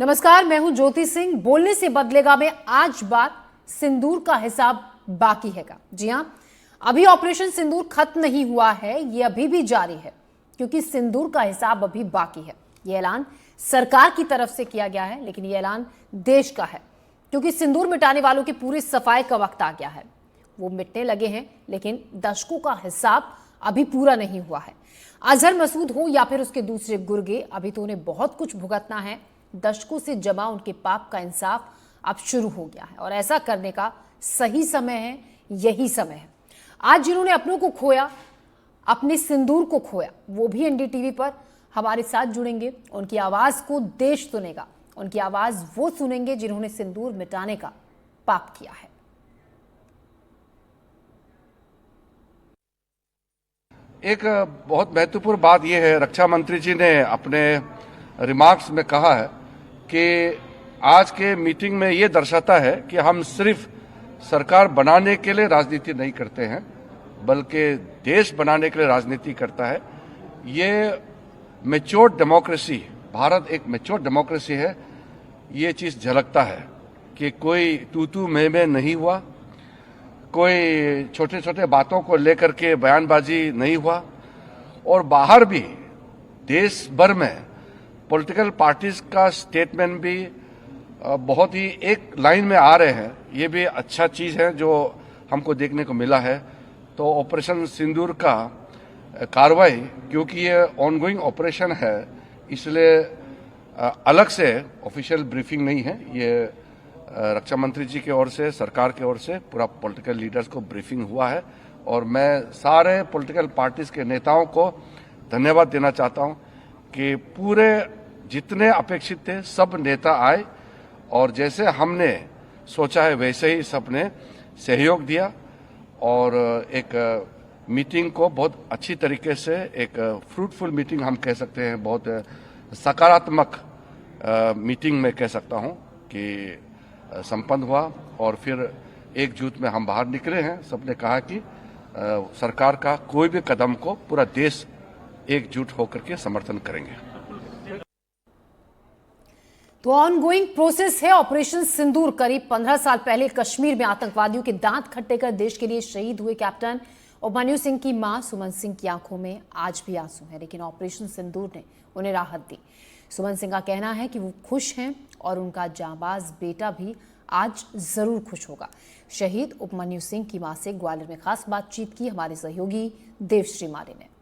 नमस्कार, मैं हूं ज्योति सिंह। बोलने से बदलेगा में आज बात सिंदूर का हिसाब बाकी हैगा। जी हां, अभी ऑपरेशन सिंदूर खत्म नहीं हुआ है, ये अभी भी जारी है क्योंकि सिंदूर का हिसाब अभी बाकी है। ये ऐलान सरकार की तरफ से किया गया है, लेकिन ये ऐलान देश का है क्योंकि सिंदूर मिटाने वालों की पूरी सफाई का वक्त आ गया है। वो मिटने लगे हैं, लेकिन दशकों का हिसाब अभी पूरा नहीं हुआ है। अजहर मसूद हो या फिर उसके दूसरे गुर्गे, अभी तो उन्हें बहुत कुछ भुगतना है। दशकों से जमा उनके पाप का इंसाफ अब शुरू हो गया है और ऐसा करने का सही समय है, यही समय है। आज जिन्होंने अपनों को खोया, अपने सिंदूर को खोया, वो भी एनडीटीवी पर हमारे साथ जुड़ेंगे। उनकी आवाज को देश सुनेगा, उनकी आवाज वो सुनेंगे जिन्होंने सिंदूर मिटाने का पाप किया है। एक बहुत महत्वपूर्ण बात यह है, रक्षा मंत्री जी ने अपने रिमार्क्स में कहा है कि आज के मीटिंग में ये दर्शाता है कि हम सिर्फ सरकार बनाने के लिए राजनीति नहीं करते हैं, बल्कि देश बनाने के लिए राजनीति करता है। ये मैच्योर डेमोक्रेसी, भारत एक मैच्योर डेमोक्रेसी है। ये चीज झलकता है कि कोई तू मैं नहीं हुआ, कोई छोटे छोटे बातों को लेकर के बयानबाजी नहीं हुआ, और बाहर भी देश भर में पॉलिटिकल पार्टीज का स्टेटमेंट भी बहुत ही एक लाइन में आ रहे हैं। ये भी अच्छा चीज है जो हमको देखने को मिला है। तो ऑपरेशन सिंदूर का कार्रवाई, क्योंकि ये ऑनगोइंग ऑपरेशन है, इसलिए अलग से ऑफिशियल ब्रीफिंग नहीं है। ये रक्षा मंत्री जी की ओर से, सरकार की ओर से पूरा पॉलिटिकल लीडर्स को ब्रीफिंग हुआ है, और मैं सारे पॉलिटिकल पार्टीज के नेताओं को धन्यवाद देना चाहता हूं कि पूरे जितने अपेक्षित थे सब नेता आए, और जैसे हमने सोचा है वैसे ही सबने सहयोग दिया, और एक मीटिंग को बहुत अच्छी तरीके से, एक फ्रूटफुल मीटिंग हम कह सकते हैं, बहुत सकारात्मक मीटिंग में कह सकता हूं कि संपन्न हुआ। और फिर एकजुट में हम बाहर निकले हैं। सबने कहा कि सरकार का कोई भी कदम को पूरा देश एकजुट होकर के समर्थन करेंगे। तो ऑनगोइंग प्रोसेस है ऑपरेशन सिंदूर। करीब 15 साल पहले कश्मीर में आतंकवादियों के दांत खट्टे कर देश के लिए शहीद हुए कैप्टन उपमन्यु सिंह की मां सुमन सिंह की आंखों में आज भी आंसू हैं, लेकिन ऑपरेशन सिंदूर ने उन्हें राहत दी। सुमन सिंह का कहना है कि वो खुश हैं और उनका जांबाज बेटा भी आज जरूर खुश होगा। शहीद उपमन्यु सिंह की मां से ग्वालियर में खास बातचीत की हमारे सहयोगी देवश्री मारे ने।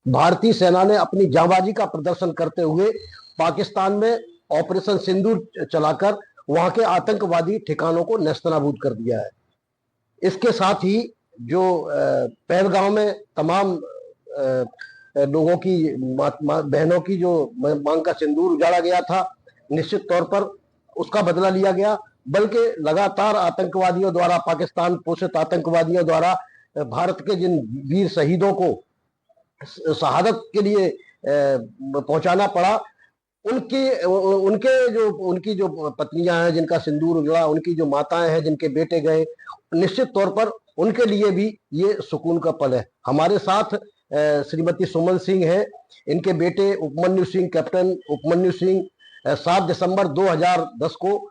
भारतीय सेना ने अपनी जांबाजी का प्रदर्शन करते हुए पाकिस्तान में ऑपरेशन सिंदूर चलाकर वहां के आतंकवादी ठिकानों को नेस्तनाबूद कर दिया है। इसके साथ ही जो पहलगांव में तमाम लोगों की बहनों की जो मांग का सिंदूर उजाड़ा गया था, निश्चित तौर पर उसका बदला लिया गया। बल्कि लगातार आतंकवादियों द्वारा, पाकिस्तान पोषित आतंकवादियों द्वारा भारत के जिन वीर शहीदों को शहादत के लिए पहुंचाना पड़ा, उनकी जो पत्नियां हैं जिनका सिंदूर उजड़ा, उनकी जो माताएं हैं जिनके बेटे गए, निश्चित तौर पर उनके लिए भी ये सुकून का पल है। हमारे साथ श्रीमती सुमन सिंह है, इनके बेटे उपमन्यु सिंह, कैप्टन उपमन्यु सिंह 7 दिसंबर 2010 को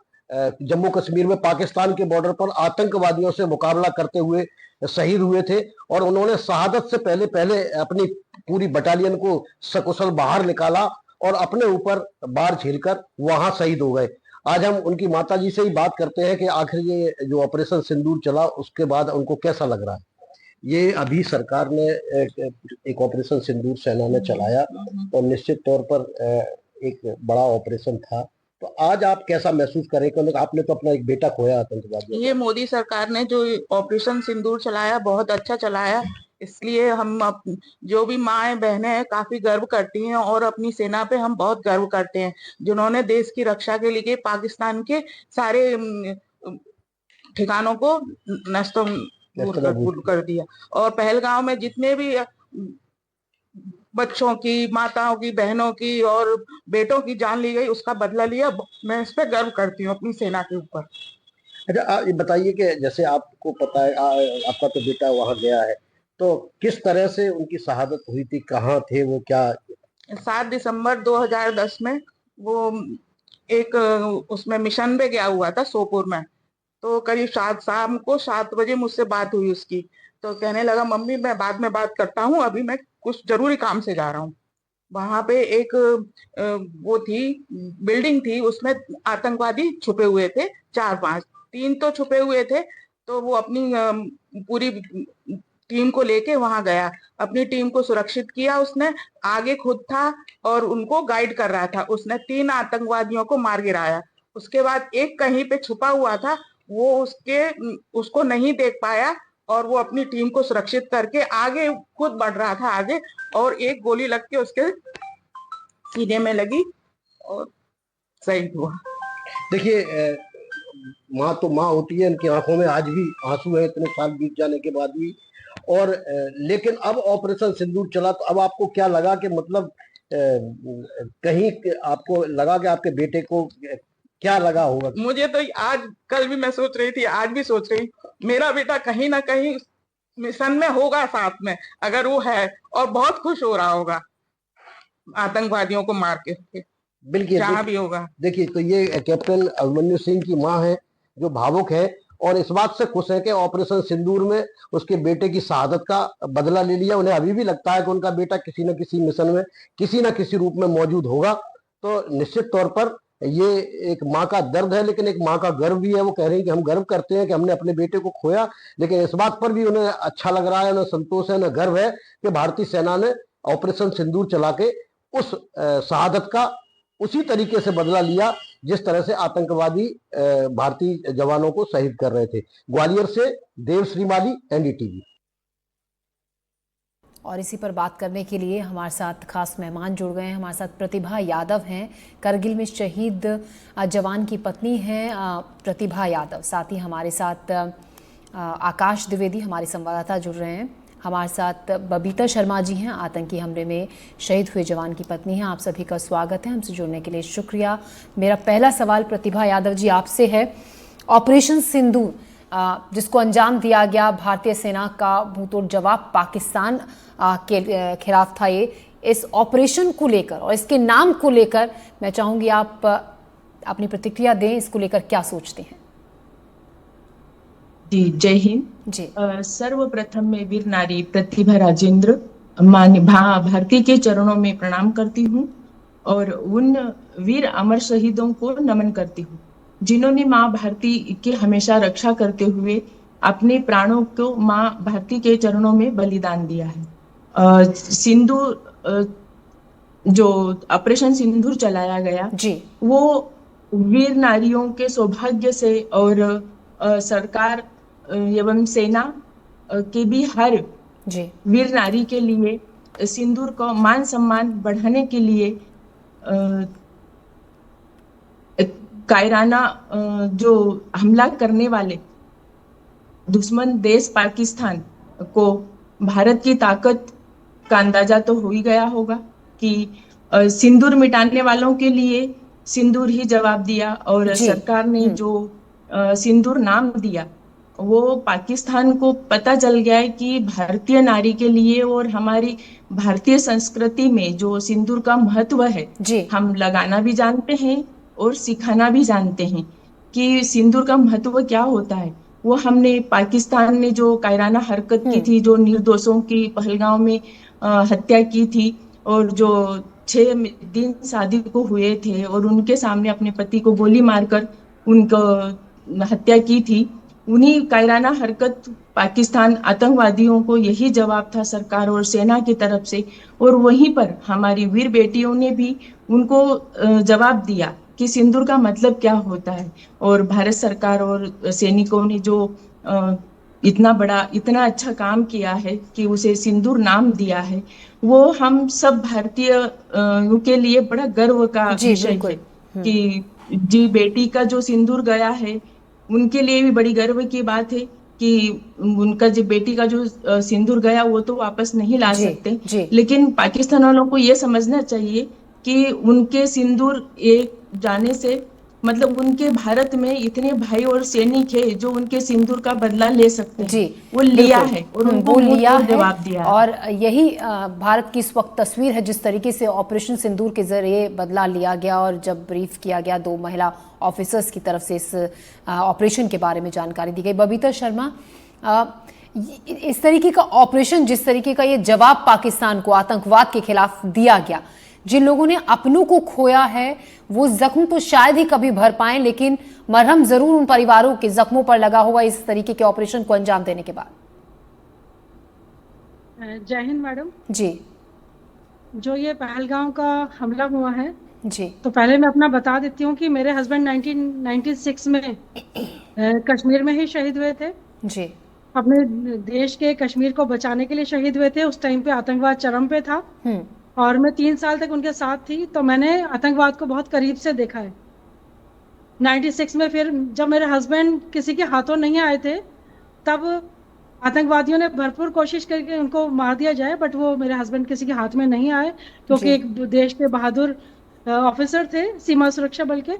जम्मू कश्मीर में पाकिस्तान के बॉर्डर पर आतंकवादियों से मुकाबला करते हुए शहीद हुए थे, और उन्होंने शहादत से पहले अपनी पूरी बटालियन को सकुशल बाहर निकाला और अपने ऊपर बार झेलकर वहां शहीद हो गए। आज हम उनकी माताजी से ही बात करते हैं कि आखिर ये जो ऑपरेशन सिंदूर चला उसके बाद उनको कैसा लग रहा है। ये अभी सरकार ने एक ऑपरेशन सिंदूर सेना ने चलाया और निश्चित तौर पर एक बड़ा ऑपरेशन था, तो आज आप कैसा महसूस करें? क्योंकि आपने तो अपना एक बेटा खोया आतंकवादियों। ये मोदी सरकार ने जो ऑपरेशन सिंदूर चलाया बहुत अच्छा चलाया, इसलिए हम जो भी माएँ बहनें हैं काफी गर्व करती हैं, और अपनी सेना पे हम बहुत गर्व करते हैं जिन्होंने देश की रक्षा के लिए पाकिस्तान के सारे ठिकानों को नष्ट कर दिया। और पहलगांव में जितने भी बच्चों की, माताओं की, बहनों की और बेटों की जान ली गई, उसका बदला लिया। मैं इस पे गर्व करती हूँ अपनी सेना के ऊपर। अच्छा, ये बताइए कि जैसे आपको पता है आपका तो बेटा वहां गया है, तो किस तरह से उनकी शहादत हुई थी, कहाँ थे वो, क्या 7 दिसंबर 2010 में वो एक उसमें मिशन पे गया हुआ था सोपोर में। तो करीब शाम को 7 बजे मुझसे बात हुई उसकी। तो कहने लगा मम्मी मैं बाद में बात करता हूँ, अभी मैं कुछ जरूरी काम से जा रहा हूँ। वहां पे एक वो थी, बिल्डिंग थी, उसमें आतंकवादी छुपे हुए थे, 4-5, 3 तो छुपे हुए थे। तो वो अपनी पूरी टीम को लेके वहां गया, अपनी टीम को सुरक्षित किया उसने, आगे खुद था और उनको गाइड कर रहा था। उसने 3 आतंकवादियों को मार गिराया। उसके बाद एक कहीं पे छुपा हुआ था, वो उसको नहीं देख पाया और वो अपनी टीम को सुरक्षित करके आगे खुद बढ़ रहा था आगे, और एक गोली लग के उसके सीने में लगी और शहीद हुआ। देखिए, माँ तो माँ होती है, इनकी आंखों में आज भी आंसू है इतने साल बीत जाने के बाद भी। और लेकिन अब ऑपरेशन सिंदूर चला तो अब आपको क्या लगा कि मतलब कहीं आपको लगा कि आपके बेटे को क्या लगा होगा? मुझे तो आज कल भी मैं सोच रही थी, आज भी सोच रही, मेरा बेटा कहीं ना कहीं मिशन में होगा साथ में, अगर वो है, और बहुत खुश हो रहा होगा आतंकवादियों को मार के, बिल्कुल, जहां भी होगा। देखिए तो ये कैप्टन अभिमन्यु सिंह की मां है जो भावुक है और इस बात से खुश है कि ऑपरेशन सिंदूर में उसके बेटे की शहादत का बदला ले लिया। उन्हें अभी भी लगता है कि उनका बेटा किसी न किसी मिशन में किसी न किसी रूप में मौजूद होगा। तो निश्चित तौर पर ये एक माँ का दर्द है, लेकिन एक माँ का गर्व भी है। वो कह रही है कि हम गर्व करते हैं कि हमने अपने बेटे को खोया, लेकिन इस बात पर भी उन्हें अच्छा लग रहा है, उन्हें संतोष है, उन्हें गर्व है कि भारतीय सेना ने ऑपरेशन सिंदूर चला के उस शहादत का उसी तरीके से बदला लिया जिस तरह से आतंकवादी भारतीय जवानों को शहीद कर रहे थे। ग्वालियर से देव श्रीमाली, एनडीटीवी। और इसी पर बात करने के लिए हमारे साथ खास मेहमान जुड़ गए हैं। हमारे साथ प्रतिभा यादव हैं, करगिल में शहीद जवान की पत्नी हैं प्रतिभा यादव। साथ ही हमारे साथ आकाश द्विवेदी हमारे संवाददाता जुड़ रहे हैं। हमारे साथ बबीता शर्मा जी हैं, आतंकी हमले में शहीद हुए जवान की पत्नी हैं। आप सभी का स्वागत है, हमसे जुड़ने के लिए शुक्रिया। मेरा पहला सवाल प्रतिभा यादव जी आपसे है, ऑपरेशन सिंदूर जिसको अंजाम दिया गया, भारतीय सेना का मुंहतोड़ जवाब पाकिस्तान के खिलाफ था, ये इस ऑपरेशन को लेकर और इसके नाम को लेकर मैं चाहूंगी आप अपनी प्रतिक्रिया दें। इसको लेकर क्या सोचते हैं? जी, जय हिंद जी। सर्वप्रथम मैं वीर नारी प्रतिभा राजेंद्र मान्य भारती के चरणों में प्रणाम करती हूँ और उन वीर अमर शहीदों को नमन करती हूँ जिन्होंने माँ भारती की हमेशा रक्षा करते हुए अपने प्राणों को माँ भारती के चरणों में बलिदान दिया है। सिंदूर जो ऑपरेशन सिंदूर चलाया गया जी, वो वीर नारियों के सौभाग्य से और सरकार एवं सेना के भी हर जी, वीर नारी के लिए सिंदूर का मान सम्मान बढ़ाने के लिए कायराना जो हमला करने वाले दुश्मन देश पाकिस्तान को भारत की ताकत का अंदाजा तो हो ही गया होगा कि सिंदूर मिटाने वालों के लिए सिंदूर ही जवाब दिया और सरकार ने जो सिंदूर नाम दिया वो पाकिस्तान को पता चल गया है कि भारतीय नारी के लिए और हमारी भारतीय संस्कृति में जो सिंदूर का महत्व है हम लगाना भी जानते हैं और सिखाना भी जानते हैं कि सिंदूर का महत्व क्या होता है। वो हमने पाकिस्तान ने जो कायराना हरकत की थी, जो निर्दोषों की पहलगांव में हत्या की थी और जो 6 दिन शादी को हुए थे और उनके सामने अपने पति को गोली मारकर उनको हत्या की थी, उन्हीं कायराना हरकत पाकिस्तान आतंकवादियों को यही जवाब था सरकार और सेना की तरफ से। और वहीं पर हमारी वीर बेटियों ने भी उनको जवाब दिया कि सिंदूर का मतलब क्या होता है। और भारत सरकार और सैनिकों ने जो इतना अच्छा काम किया है कि उसे सिंदूर नाम दिया है, वो हम सब भारतीय के लिए बड़ा गर्व का विषय है कि जी बेटी का जो सिंदूर गया है उनके लिए भी बड़ी गर्व की बात है कि उनका जो बेटी का जो सिंदूर गया वो तो वापस नहीं ला सकते, लेकिन पाकिस्तान वालों को ये समझना चाहिए कि उनके सिंदूर एक जाने से मतलब उनके भारत में इतने भाई और सैनिक है जो उनके सिंदूर का बदला ले सकते हैं। जी, वो लिया बिल्कुल। है और उनको वो लिया मुंह तोड़ है जवाब दिया है। और यही भारत की इस वक्त तस्वीर है, जिस तरीके से ऑपरेशन सिंदूर के जरिए बदला लिया गया और जब ब्रीफ किया गया 2 महिला ऑफिसर्स की तरफ से इस ऑपरेशन के बारे में जानकारी दी गई। बबीता शर्मा, इस तरीके का ऑपरेशन, जिस तरीके का ये जवाब पाकिस्तान को आतंकवाद के खिलाफ दिया गया, जिन लोगों ने अपनों को खोया है वो जख्म तो शायद ही कभी भर पाए, लेकिन मरहम जरूर उन परिवारों के जख्मों पर लगा होगा इस तरीके के ऑपरेशन को अंजाम देने के बाद। जय हिंद मैडम जी जो ये पहलगांव का हमला हुआ है, जी तो पहले मैं अपना बता देती हूँ कि मेरे हस्बैंड 1996 में कश्मीर में ही शहीद हुए थे। जी अपने देश के कश्मीर को बचाने के लिए शहीद हुए थे। उस टाइम पे आतंकवाद चरम पे था और मैं 3 साल तक उनके साथ थी, तो मैंने आतंकवाद को बहुत करीब से देखा है। 96 में फिर जब मेरे हस्बैंड किसी के हाथों नहीं आए थे, तब आतंकवादियों ने भरपूर कोशिश करके उनको मार दिया जाए, बट वो मेरे हस्बैंड किसी के हाथ में नहीं आए, क्योंकि एक देश के बहादुर ऑफिसर थे सीमा सुरक्षा बल के।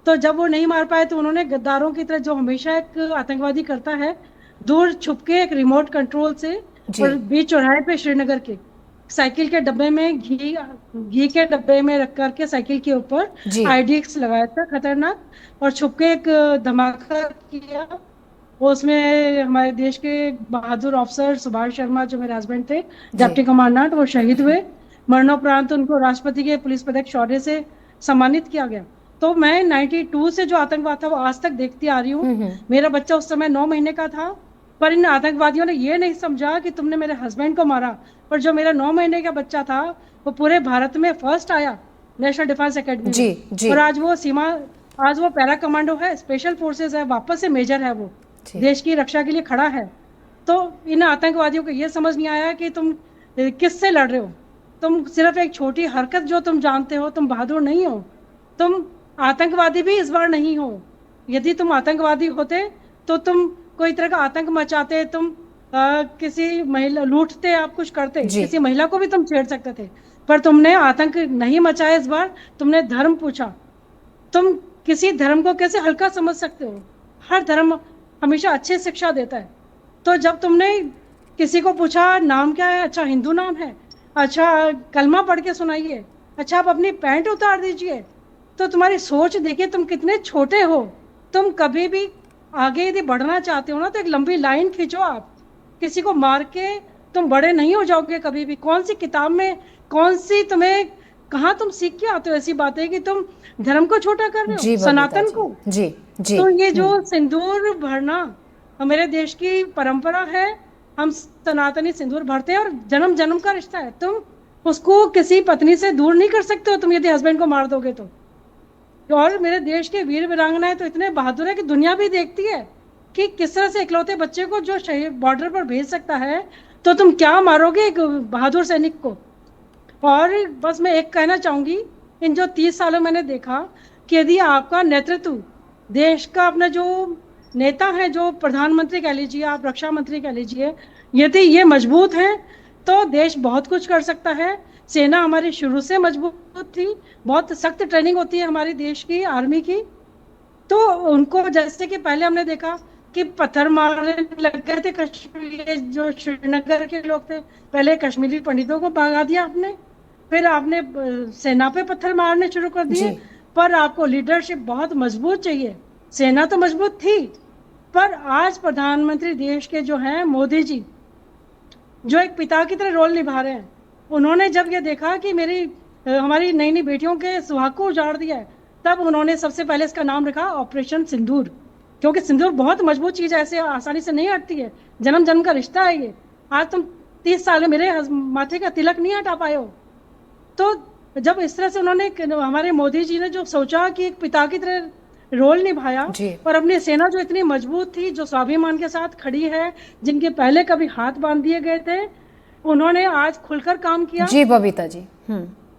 तो जब वो नहीं मार पाए तो उन्होंने गद्दारों की तरह, जो हमेशा एक आतंकवादी करता है, दूर छुपके एक रिमोट कंट्रोल से और बीच चौराहे पे श्रीनगर के साइकिल के डब्बे में घी के डब्बे में रख करके साइकिल के ऊपर IDX लगाया था खतरनाक, और छुपके एक धमाका किया। वो उसमें हमारे देश के बहादुर ऑफिसर सुभाष शर्मा, जो मेरे हस्बैंड थे, डिप्टी कमांडेंट, वो शहीद हुए। मरणोपरांत उनको राष्ट्रपति के पुलिस पदक शौर्य से सम्मानित किया गया। तो मैं 92 से जो आतंकवाद था वो आज तक देखती आ रही हूँ। मेरा बच्चा उस समय 9 महीने का था, पर इन आतंकवादियों ने ये नहीं समझा कि तुमने मेरे हस्बैंड को मारा, पर जो मेरा 9 महीने का बच्चा था वो पूरे भारत में फर्स्ट आया नेशनल डिफेंस एकेडमी में। और आज वो पैरा कमांडो है, स्पेशल फोर्सेस है, वापस से मेजर है, वो देश की रक्षा के लिए खड़ा है। तो इन आतंकवादियों को ये समझ नहीं आया कि तुम किससे लड़ रहे हो। तुम सिर्फ एक छोटी हरकत जो तुम जानते हो, तुम बहादुर नहीं हो, तुम आतंकवादी भी इस बार नहीं हो। यदि तुम आतंकवादी होते तो तुम कोई तरह का आतंक मचाते, तुम किसी महिला लूटते, आप कुछ करते, किसी महिला को भी तुम छेड़ सकते थे, पर तुमने आतंक नहीं मचाया। इस बार तुमने धर्म पूछा। तुम किसी धर्म को कैसे हल्का समझ सकते हो? हर धर्म हमेशा अच्छी शिक्षा देता है। तो जब तुमने किसी को पूछा नाम क्या है, अच्छा हिंदू नाम है, अच्छा कलमा पढ़ के सुनाइए, अच्छा आप अपनी पैंट उतार दीजिए, तो तुम्हारी सोच देखिए तुम कितने छोटे हो। तुम कभी भी आगे यदि बढ़ना चाहते हो ना, तो एक लंबी लाइन खींचो। आप किसी को मार के तुम बड़े नहीं हो जाओगे कभी भी। कौन सी किताब में, कौन सी तुम्हें, कहाँ तुम सीख के आते हो ऐसी बातें कि तुम धर्म को छोटा कर रहे हो, सनातन को। तो ये जो सिंदूर भरना मेरे देश की परंपरा है, हम सनातनी सिंदूर भरते हैं और जन्म जन्म का रिश्ता है। तुम उसको किसी पत्नी से दूर नहीं कर सकते हो, तुम यदि हस्बैंड को मार दोगे तो। और मेरे देश के वीर वीरांगनाएं तो इतने बहादुर है कि दुनिया भी देखती है कि किस तरह से इकलौते बच्चे को जो बॉर्डर पर भेज सकता है, तो तुम क्या मारोगे एक बहादुर सैनिक को। और बस मैं एक कहना चाहूंगी, इन जो 30 सालों मैंने देखा कि यदि आपका नेतृत्व, देश का अपना जो नेता है, जो प्रधानमंत्री कह लीजिए, आप रक्षा मंत्री कह लीजिए, यदि ये मजबूत है तो देश बहुत कुछ कर सकता है। सेना हमारी शुरू से मजबूत थी, बहुत सख्त ट्रेनिंग होती है हमारे देश की आर्मी की। तो उनको, जैसे कि पहले हमने देखा कि पत्थर मारने लग गए थे कश्मीर, जो श्रीनगर के लोग थे, पहले कश्मीरी पंडितों को भगा दिया आपने, फिर आपने सेना पे पत्थर मारने शुरू कर दिए। पर आपको लीडरशिप बहुत मजबूत चाहिए। सेना तो मजबूत थी, पर आज प्रधानमंत्री देश के जो हैं मोदी जी, जो एक पिता की तरह रोल निभा रहे हैं, उन्होंने जब ये देखा कि हमारी नई नई बेटियों के सुहाग को उजाड़ दिया है, तब उन्होंने सबसे पहले इसका नाम रखा ऑपरेशन सिंदूर। क्योंकि सिंदूर बहुत मजबूत चीज है, ऐसे आसानी से नहीं हटती है, जन्म जन्म का रिश्ता है ये। आज तुम 30 साल में मेरे माथे का तिलक नहीं हटा पाए हो। तो जब इस तरह से उन्होंने, हमारे मोदी जी ने जो सोचा कि एक पिता की तरह रोल निभाया, और अपनी सेना जो इतनी मजबूत थी, जो स्वाभिमान के साथ खड़ी है, जिनके पहले कभी हाथ बांध दिए गए थे, उन्होंने आज खुलकर काम किया। जी बबीता जी।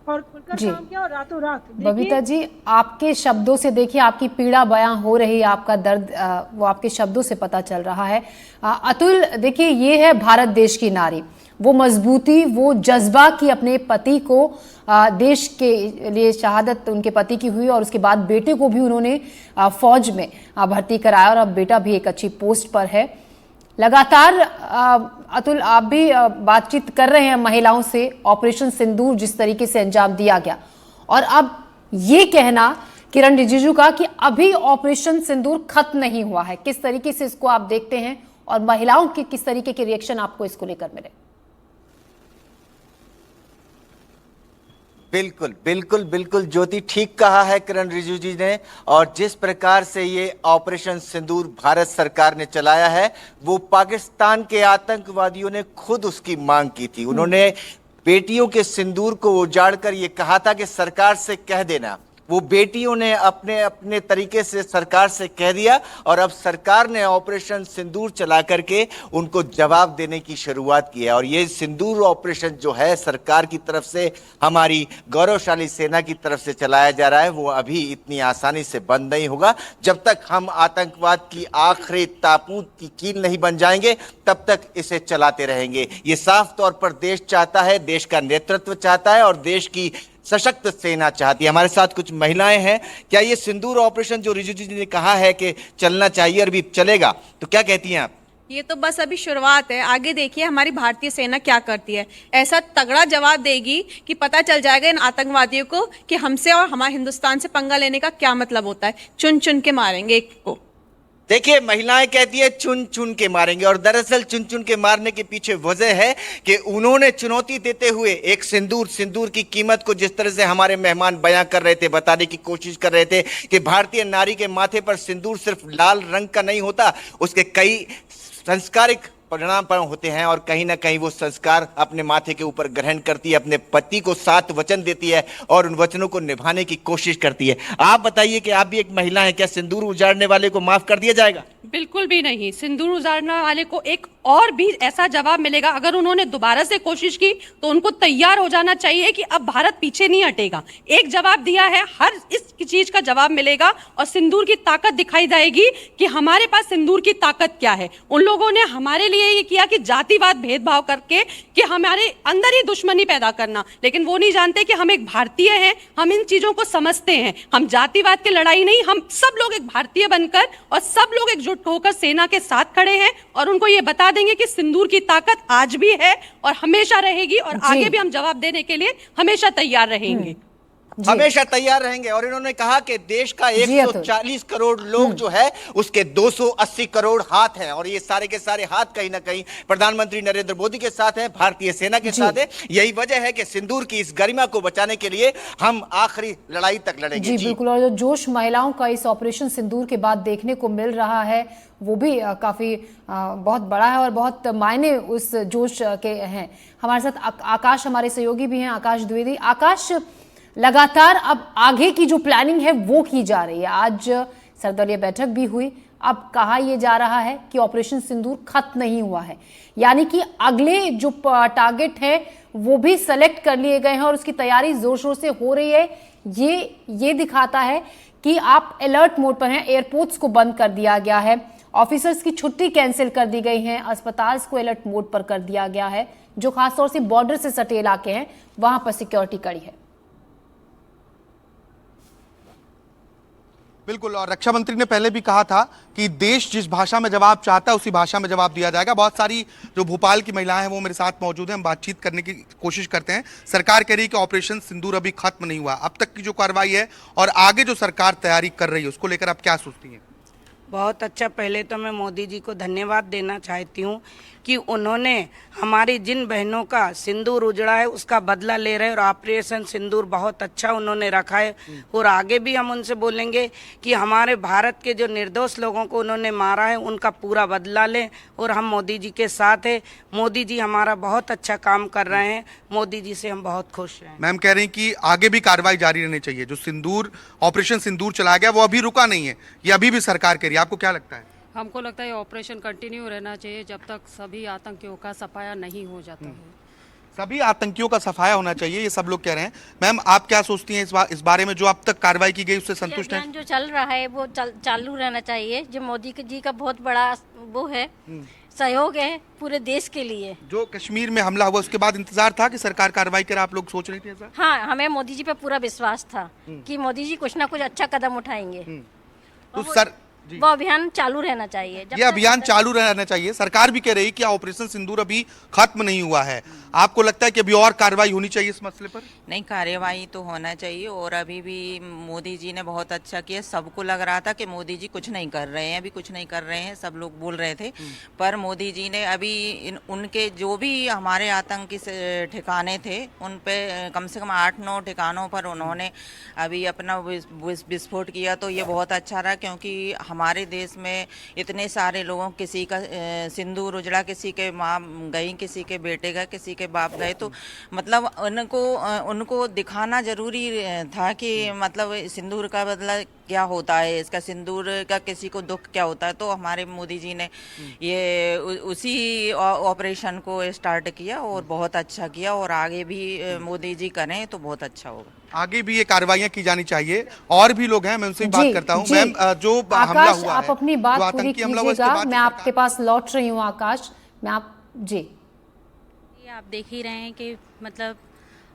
और खुलकर जी। काम किया और रातों रात बबीता जी, आपके शब्दों से देखिए, आपकी पीड़ा बयां हो रही है, आपका दर्द वो आपके शब्दों से पता चल रहा है। अतुल, देखिए ये है भारत देश की नारी, वो मजबूती, वो जज्बा कि अपने पति को देश के लिए शहादत उनके पति की हुई और उसके बाद बेटे को भी उन्होंने फौज में भर्ती कराया और अब बेटा भी एक अच्छी पोस्ट पर है। लगातार अतुल, आप भी बातचीत कर रहे हैं महिलाओं से, ऑपरेशन सिंदूर जिस तरीके से अंजाम दिया गया, और अब ये कहना किरण रिजिजू का कि अभी ऑपरेशन सिंदूर खत्म नहीं हुआ है, किस तरीके से इसको आप देखते हैं और महिलाओं के किस तरीके के रिएक्शन आपको इसको लेकर मिले? बिल्कुल बिल्कुल बिल्कुल ज्योति, ठीक कहा है किरण रिजिजू जी ने। और जिस प्रकार से ये ऑपरेशन सिंदूर भारत सरकार ने चलाया है, वो पाकिस्तान के आतंकवादियों ने खुद उसकी मांग की थी। उन्होंने बेटियों के सिंदूर को उजाड़कर ये कहा था कि सरकार से कह देना। वो बेटियों ने अपने अपने तरीके से सरकार से कह दिया और अब सरकार ने ऑपरेशन सिंदूर चला करके उनको जवाब देने की शुरुआत की है। और ये सिंदूर ऑपरेशन जो है सरकार की तरफ से, हमारी गौरवशाली सेना की तरफ से चलाया जा रहा है, वो अभी इतनी आसानी से बंद नहीं होगा। जब तक हम आतंकवाद की आखिरी ताबूत की कील नहीं बन जाएंगे, तब तक इसे चलाते रहेंगे। ये साफ तौर पर देश चाहता है, देश का नेतृत्व चाहता है और देश की सशक्त सेना चाहती है। हमारे साथ कुछ महिलाएं हैं। क्या ये सिंदूर ऑपरेशन जो रिजिजू जी ने कहा है कि चलना चाहिए और भी चलेगा, तो क्या कहती हैं आप? ये तो बस अभी शुरुआत है, आगे देखिए हमारी भारतीय सेना क्या करती है। ऐसा तगड़ा जवाब देगी कि पता चल जाएगा इन आतंकवादियों को कि हमसे और हमारे हिंदुस्तान से पंगा लेने का क्या मतलब होता है। चुन चुन के मारेंगे एक को। देखिए, महिलाएं कहती है चुन चुन के मारेंगे, और दरअसल चुन चुन के मारने के पीछे वजह है कि उन्होंने चुनौती देते हुए एक सिंदूर की कीमत को जिस तरह से हमारे मेहमान बयां कर रहे थे, बताने की कोशिश कर रहे थे कि भारतीय नारी के माथे पर सिंदूर सिर्फ लाल रंग का नहीं होता, उसके कई संस्कारिक परिणाम होते हैं और कहीं ना कहीं वो संस्कार अपने माथे के ऊपर ग्रहण करती है, अपने पति को 7 वचन देती है और उन वचनों को निभाने की कोशिश करती है। आप बताइए कि आप भी एक महिला हैं, क्या सिंदूर उजाड़ने वाले को माफ कर दिया जाएगा? बिल्कुल भी नहीं। सिंदूर उजाड़ने वाले को एक और भी ऐसा जवाब मिलेगा। अगर उन्होंने दोबारा से कोशिश की तो उनको तैयार हो जाना चाहिए कि अब भारत पीछे नहीं हटेगा। एक जवाब दिया है, हर इस चीज का जवाब मिलेगा और सिंदूर की ताकत दिखाई जाएगी कि हमारे पास सिंदूर की ताकत क्या है। उन लोगों ने हमारे लिए ये किया कि जातिवाद भेदभाव करके कि हमारे अंदर ही दुश्मनी पैदा करना, लेकिन वो नहीं जानते कि हम एक भारतीय हैं, हम इन चीजों को समझते हैं। हम जातिवाद की लड़ाई नहीं, हम सब लोग एक भारतीय बनकर और सब लोग एकजुट होकर सेना के साथ खड़े हैं और उनको ये बता देंगे कि सिंदूर की ताकत आज भी है और हमेशा रहेगी और आगे भी हम जवाब देने के लिए हमेशा तैयार रहेंगे। हमेशा तैयार रहेंगे। और इन्होंने कहा कि देश का 140 करोड़ लोग जो है उसके 280 करोड़ हाथ हैं और ये सारे के सारे हाथ कहीं ना कहीं प्रधानमंत्री नरेंद्र मोदी के साथ हैं, भारतीय सेना के साथ है। यही वजह है कि सिंदूर की इस गरिमा को बचाने के लिए हम आखिरी लड़ाई तक लड़ेंगे। जी बिल्कुल। और जो जोश महिलाओं का इस ऑपरेशन सिंदूर के बाद देखने को मिल रहा है वो भी काफी बहुत बड़ा है और बहुत मायने उस जोश के हैं। हमारे साथ आकाश हमारे सहयोगी भी हैं, आकाश द्विवेदी। आकाश, लगातार अब आगे की जो प्लानिंग है वो की जा रही है। आज सर्वदलीय बैठक भी हुई, अब कहा यह जा रहा है कि ऑपरेशन सिंदूर खत्म नहीं हुआ है, यानी कि अगले जो टारगेट है वो भी सेलेक्ट कर लिए गए हैं और उसकी तैयारी जोर शोर से हो रही है। ये दिखाता है कि आप अलर्ट मोड पर हैं। एयरपोर्ट्स को बंद कर दिया गया है, ऑफिसर्स की छुट्टी कैंसिल कर दी गई है, अस्पताल को अलर्ट मोड पर कर दिया गया है। जो खासतौर से बॉर्डर से सटे इलाके हैं वहां पर सिक्योरिटी कड़ी है। बिल्कुल। और रक्षा मंत्री ने पहले भी कहा था कि देश जिस भाषा में जवाब चाहता है उसी भाषा में जवाब दिया जाएगा। बहुत सारी जो भोपाल की महिलाएं हैं वो मेरे साथ मौजूद हैं, हम बातचीत करने की कोशिश करते हैं। सरकार कह रही है कि ऑपरेशन सिंदूर अभी खत्म नहीं हुआ, अब तक की जो कार्रवाई है और आगे जो सरकार तैयारी कर रही है उसको लेकर आप क्या सोचती हैं? बहुत अच्छा। पहले तो मैं मोदी जी को धन्यवाद देना चाहती हूँ कि उन्होंने हमारी जिन बहनों का सिंदूर उजड़ा है उसका बदला ले रहे हैं और ऑपरेशन सिंदूर बहुत अच्छा उन्होंने रखा है। और आगे भी हम उनसे बोलेंगे कि हमारे भारत के जो निर्दोष लोगों को उन्होंने मारा है उनका पूरा बदला लें और हम मोदी जी के साथ हैं। मोदी जी हमारा बहुत अच्छा काम कर रहे हैं, मोदी जी से हम बहुत खुश हैं। मैम कह रही हैं कि आगे भी कार्रवाई जारी रहनी चाहिए। जो सिंदूर ऑपरेशन सिंदूर चलाया गया वो अभी रुका नहीं है, ये अभी भी सरकार कह रही है। आपको क्या लगता है? हमको लगता है ऑपरेशन कंटिन्यू रहना चाहिए जब तक सभी आतंकियों का सफाया नहीं हो जाता है। सभी आतंकियों का सफाया होना चाहिए, ये सब लोग कह रहे हैं। मैम, आप क्या सोचती हैं इस बारे में, जो अब तक कार्रवाई की गई उससे संतुष्ट हैं? जो चल रहा है वो चालू रहना चाहिए। जो मोदी जी का बहुत बड़ा वो है, सहयोग है पूरे देश के लिए। जो कश्मीर में हमला हुआ उसके बाद इंतजार था कि सरकार कार्रवाई करे, आप लोग सोच रहे थे ऐसा? हाँ, हमें मोदी जी पे पूरा विश्वास था कि मोदी जी कुछ ना कुछ अच्छा कदम उठाएंगे। तो सर वो अभियान चालू रहना चाहिए। ये अभियान चालू रहना चाहिए। सरकार भी कह रही कि ऑपरेशन सिंदूर अभी खत्म नहीं हुआ है। आपको लगता है कि अभी और कार्रवाई होनी चाहिए इस मसले पर? नहीं, कार्यवाही तो होना चाहिए। और अभी भी मोदी जी ने बहुत अच्छा किया। सबको लग रहा था कि मोदी जी कुछ नहीं कर रहे हैं, अभी कुछ नहीं कर रहे हैं, सब लोग बोल रहे थे। पर मोदी जी ने अभी उनके जो भी हमारे आतंकी ठिकाने थे उन पे कम से कम 8-9 ठिकानों पर उन्होंने अभी अपना विस्फोट किया। तो ये बहुत अच्छा रहा, क्योंकि हमारे देश में इतने सारे लोगों, किसी का सिंदूर उजड़ा, किसी के माँ गई, किसी के बेटे गए, किसी के बाप गए। तो मतलब उनको दिखाना जरूरी था कि मतलब सिंदूर का बदला क्या होता है, इसका सिंदूर का किसी को दुख क्या होता है। तो हमारे मोदी जी ने ये उसी ऑपरेशन को स्टार्ट किया और बहुत अच्छा किया। और आगे भी मोदी जी करें तो बहुत अच्छा होगा। आगे भी ये कार्रवाइयां की जानी चाहिए। और भी लोग हैं, मैं उनसे बात करता हूं। मैम, जो हमला आकाश, हुआ आप है, अपनी बात जो पूरी आतंकी हमला हुआ, कीजिएगा। मैं आपके पास लौट रही हूँ आकाश। मैं आप जी आप देख ही रहे हैं कि मतलब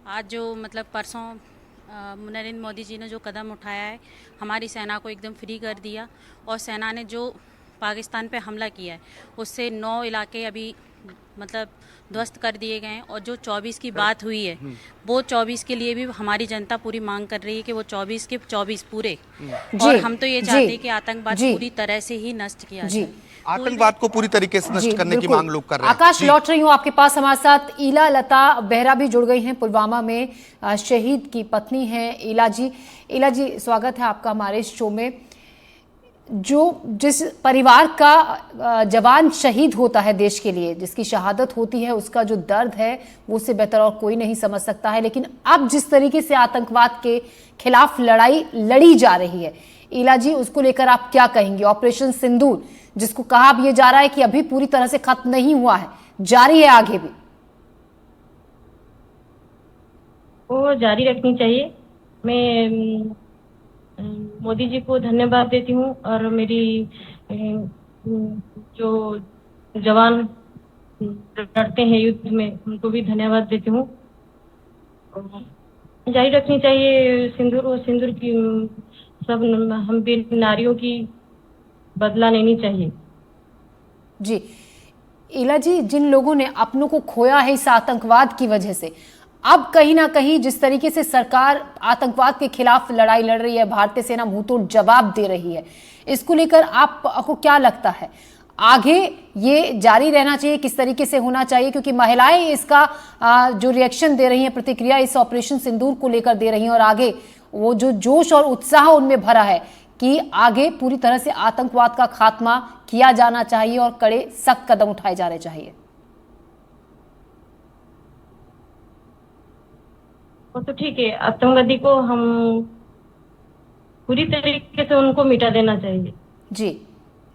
आज जो मतलब परसों नरेंद्र मोदी जी ने जो कदम उठाया है, हमारी सेना को एकदम फ्री कर दिया। और सेना ने जो पाकिस्तान पे हमला किया है उससे 9 इलाके अभी मतलब ध्वस्त कर दिए गए हैं। और जो 24 की बात हुई है वो 24 के लिए भी हमारी जनता पूरी मांग कर रही है कि वो 24 के 24 पूरे। और हम तो ये चाहते हैं कि आतंकवाद पूरी तरह से ही नष्ट किया जाए। आतंकवाद को पूरी तरीके से नष्ट करने की मांग लोग कर रहे हैं। आकाश, लौट रही हूँ आपके पास। हमारे साथ ईला लता बेहरा भी जुड़ गई हैं। पुलवामा में शहीद की पत्नी हैं ईला जी। ईला जी, स्वागत है आपका हमारे शो में। जिस परिवार का जवान शहीद होता है देश के लिए, जिसकी शहादत होती है, उसका जो दर्द है वो उससे बेहतर और कोई नहीं समझ सकता है। लेकिन अब जिस तरीके से आतंकवाद के खिलाफ लड़ाई लड़ी जा रही है, ईला जी, उसको लेकर आप क्या कहेंगे? ऑपरेशन सिंदूर, जिसको कहा अब ये जा रहा है कि अभी पूरी तरह से खत्म नहीं हुआ है, जारी है आगे भी, वो जारी रखनी चाहिए। मैं मोदी जी को धन्यवाद देती हूँ और मेरी जो जवान लड़ते हैं युद्ध में उनको भी धन्यवाद देती हूँ। जारी रखनी चाहिए सिंदूर, और सिंदूर की सब हम भी नारियों की बदला लेनी चाहिए। जी ईला जी, जिन लोगों ने अपनों को खोया है इस आतंकवाद की वजह से, अब कहीं ना कहीं जिस तरीके से सरकार आतंकवाद के खिलाफ लड़ाई लड़ रही है, भारतीय सेना मुंहतोड़ जवाब दे रही है, इसको लेकर आपको क्या लगता है? आगे ये जारी रहना चाहिए, किस तरीके से होना चाहिए? क्योंकि महिलाएं इसका जो रिएक्शन दे रही हैं, प्रतिक्रिया इस ऑपरेशन सिंदूर को लेकर दे रही हैं, और आगे वो जो जोश और उत्साह उनमें भरा है कि आगे पूरी तरह से आतंकवाद का खात्मा किया जाना चाहिए और कड़े सख्त कदम उठाए जाने चाहिए। वो तो ठीक है, आतंकवादी को हम पूरी तरीके से उनको मिटा देना चाहिए। जी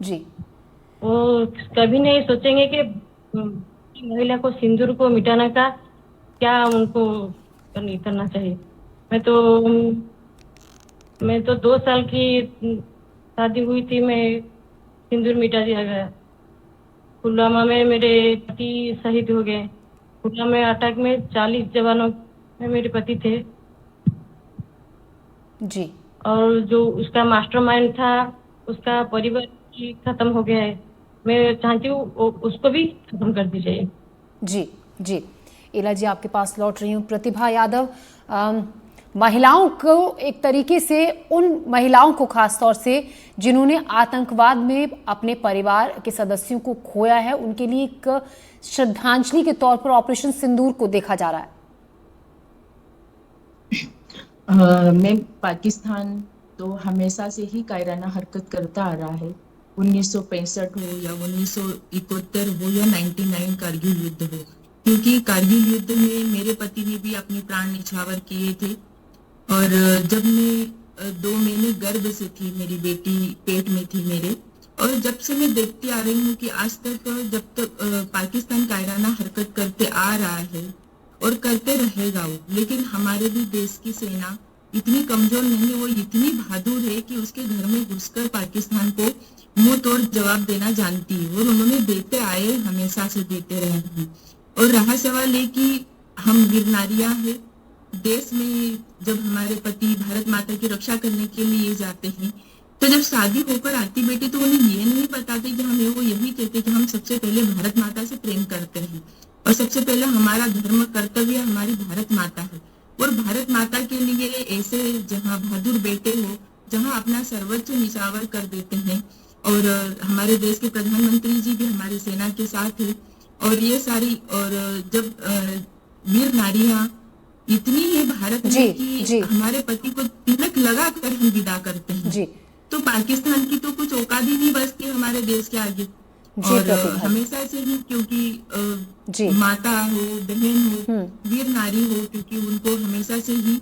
जी, वो कभी नहीं सोचेंगे कि महिला को सिंदूर को मिटाने का क्या उनको नहीं करना चाहिए। मैं तो 2 साल की शादी हुई थी, मैं सिंदूर मिटा दिया गया। पुलवामा में मेरे पति शहीद हो गए। पुलवामा अटैक में 40 जवानों में मेरे पति थे जी, और जो उसका मास्टरमाइंड था उसका परिवार ही खत्म हो गया है। मैं चाहती हूँ उसको भी खत्म कर दी जाए। जी जी, ईला जी आपके पास लौट रही हूँ। प्रतिभा यादव, महिलाओं को एक तरीके से, उन महिलाओं को खासतौर से जिन्होंने आतंकवाद में अपने परिवार के सदस्यों को खोया है, उनके लिए एक श्रद्धांजलि के तौर पर ऑपरेशन सिंदूर को देखा जा रहा है। मैं पाकिस्तान तो हमेशा से ही कायराना हरकत करता आ रहा है। 1965 हो या 1971 हो या 99 कारगिल युद्ध हो, क्योंकि कारगिल युद्ध में मेरे पति ने भी अपने प्राण न्यौछावर किए थे। और जब मैं 2 महीने गर्भ से थी, मेरी बेटी पेट में थी मेरे, और जब से मैं देखती आ रही हूँ कि आज तक जब तक पाकिस्तान कायराना हरकत करते आ रहा है और करते रहेगा वो। लेकिन हमारे भी देश की सेना इतनी कमजोर नहीं है, वो इतनी बहादुर है कि उसके घर में घुसकर पाकिस्तान को मुंह तोड़ जवाब देना जानती है, और उन्होंने देते आए, हमेशा से देते रहे हैं। और रहा सवाल है कि हम वीर नारियां हैं, देश में जब हमारे पति भारत माता की रक्षा करने के लिए जाते हैं, तो जब शादी होकर आती बेटी तो उन्हें ये नहीं बताते कि हमें, वो यही कहते कि हम सबसे पहले भारत माता से प्रेम करते हैं और सबसे पहले हमारा धर्म कर्तव्य हमारी भारत माता है। और भारत माता के लिए ऐसे जहाँ बहादुर बेटे हो, जहाँ अपना सर्वोच्च निछावर कर देते हैं, और हमारे देश के प्रधानमंत्री जी भी हमारी सेना के साथ है, और ये सारी, और जब वीर नारियां इतनी है भारत में कि हमारे पति को तिलक लगा कर हम विदा करते हैं, तो पाकिस्तान की तो कुछ औकात ही नहीं बचती हमारे देश के आगे। और हमेशा से ही, क्योंकि माता हो, बहन हो, वीर नारी हो, क्योंकि उनको हमेशा से ही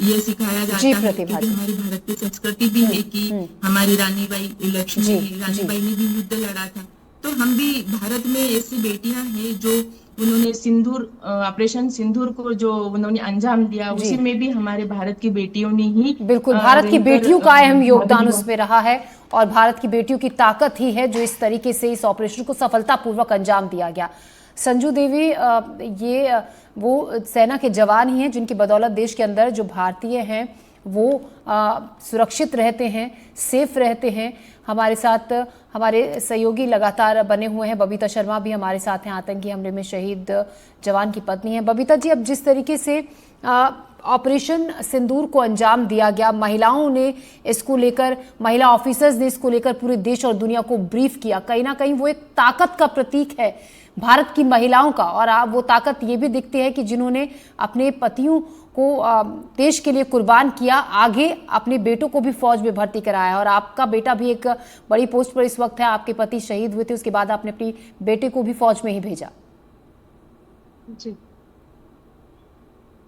ये सिखाया जाता है, क्योंकि हमारी भारत की संस्कृति भी है कि हमारी रानीबाई लक्ष्मी, रानीबाई ने भी युद्ध लड़ा था। तो हम भी भारत में ऐसी बेटियां हैं जो उन्होंने सिंदूर, ऑपरेशन सिंदूर को जो उन्होंने अंजाम दिया, उसी में भी हमारे भारत की बेटियों ने ही, बिल्कुल, भारत की बेटियों का अहम योगदान उसमें रहा है, और भारत की बेटियों की ताकत ही है जो इस तरीके से इस ऑपरेशन को सफलतापूर्वक अंजाम दिया गया। संजू देवी, ये वो सेना के जवान ही हैं जिनकी बदौलत देश के अंदर जो भारतीय हैं वो सुरक्षित रहते हैं, सेफ रहते हैं। हमारे साथ हमारे सहयोगी लगातार बने हुए हैं, बबीता शर्मा भी हमारे साथ हैं, आतंकी हमले में शहीद जवान की पत्नी है। बबीता जी, अब जिस तरीके से ऑपरेशन सिंदूर को अंजाम दिया गया, महिलाओं ने इसको लेकर, महिला ऑफिसर्स ने इसको लेकर पूरे देश और दुनिया को ब्रीफ किया, कहीं ना कहीं वो एक ताकत का प्रतीक है भारत की महिलाओं का, और वो ताकत ये भी दिखती है कि जिन्होंने अपने पतियों को देश के लिए कुर्बान किया, आगे अपने बेटों को भी फौज में भर्ती कराया। और आपका बेटा भी एक बड़ी पोस्ट पर इस वक्त है, आपके पति शहीद हुए थे, उसके बाद आपने अपनी बेटे को भी फौज में ही भेजा। जी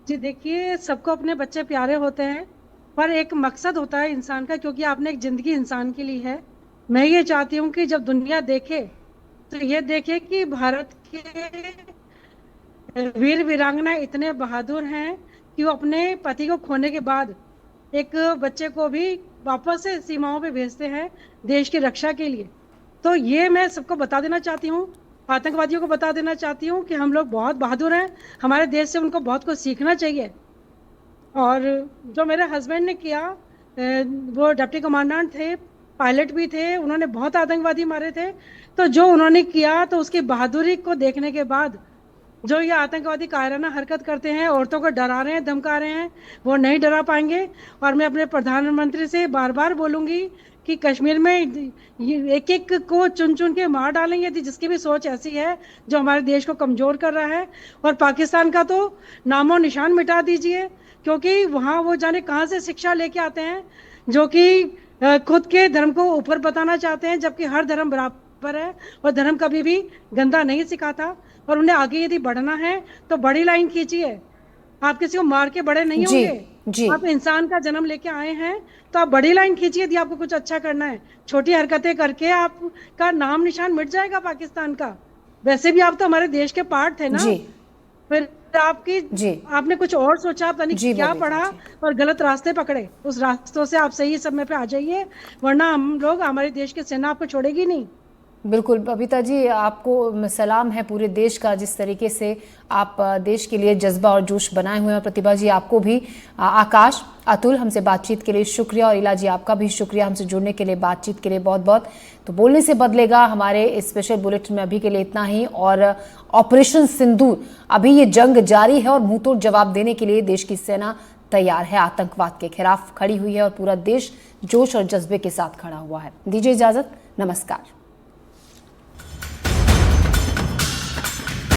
जी, देखिए, सबको अपने बच्चे प्यारे होते हैं, पर एक मकसद होता है इंसान का, क्योंकि आपने एक जिंदगी इंसान के लिए है। मैं ये चाहती हूँ कि जब दुनिया देखे तो ये देखे कि भारत के वीर वीरांगना इतने बहादुर हैं कि वो अपने पति को खोने के बाद एक बच्चे को भी वापस से सीमाओं पे भेजते हैं देश की रक्षा के लिए। तो ये मैं सबको बता देना चाहती हूँ, आतंकवादियों को बता देना चाहती हूँ कि हम लोग बहुत बहादुर हैं, हमारे देश से उनको बहुत कुछ सीखना चाहिए। और जो मेरे हस्बैंड ने किया, वो डिप्टी कमांडेंट थे, पायलट भी थे, उन्होंने बहुत आतंकवादी मारे थे, तो जो उन्होंने किया, तो उसकी बहादुरी को देखने के बाद जो ये आतंकवादी कायराना हरकत करते हैं, औरतों को डरा रहे हैं, धमका रहे हैं, वो नहीं डरा पाएंगे। और मैं अपने प्रधानमंत्री से बार बार बोलूंगी कि कश्मीर में एक एक को चुन चुन के मार डालेंगे जिसकी भी सोच ऐसी है जो हमारे देश को कमजोर कर रहा है। और पाकिस्तान का तो नामो निशान मिटा दीजिए, क्योंकि वहाँ वो जाने कहाँ से शिक्षा लेके आते हैं, जो कि खुद के धर्म को ऊपर बताना चाहते हैं, जबकि हर धर्म बराबर है और धर्म कभी भी गंदा नहीं सिखाता। और उन्हें आगे यदि बढ़ना है तो बड़ी लाइन खींचिए, आप किसी को मार के बड़े नहीं होंगे, आप इंसान का जन्म लेके आए हैं, तो आप बड़ी लाइन खींचिए यदि आपको कुछ अच्छा करना है। छोटी हरकतें करके आपका नाम निशान मिट जाएगा पाकिस्तान का। वैसे भी आप तो हमारे देश के पार्ट थे ना, फिर आपने कुछ और सोचा, पता नहीं क्या पढ़ा और गलत रास्ते पकड़े, उस रास्तों से आप सही समय पे आ जाइए, वरना हम लोग, हमारे देश की सेना आपको छोड़ेगी नहीं। बिल्कुल बबीता जी, आपको सलाम है पूरे देश का, जिस तरीके से आप देश के लिए जज्बा और जोश बनाए हुए हैं। प्रतिभा जी, आपको भी, आकाश, अतुल, हमसे बातचीत के लिए शुक्रिया, और इला जी आपका भी शुक्रिया हमसे जुड़ने के लिए, बातचीत के लिए बहुत बहुत। तो बोलने से बदलेगा हमारे स्पेशल बुलेटिन में अभी के लिए इतना ही। और ऑपरेशन सिंदूर, अभी ये जंग जारी है और मुंहतोड़ जवाब देने के लिए देश की सेना तैयार है, आतंकवाद के खिलाफ खड़ी हुई है और पूरा देश जोश और जज्बे के साथ खड़ा हुआ है। दीजिए इजाजत, नमस्कार।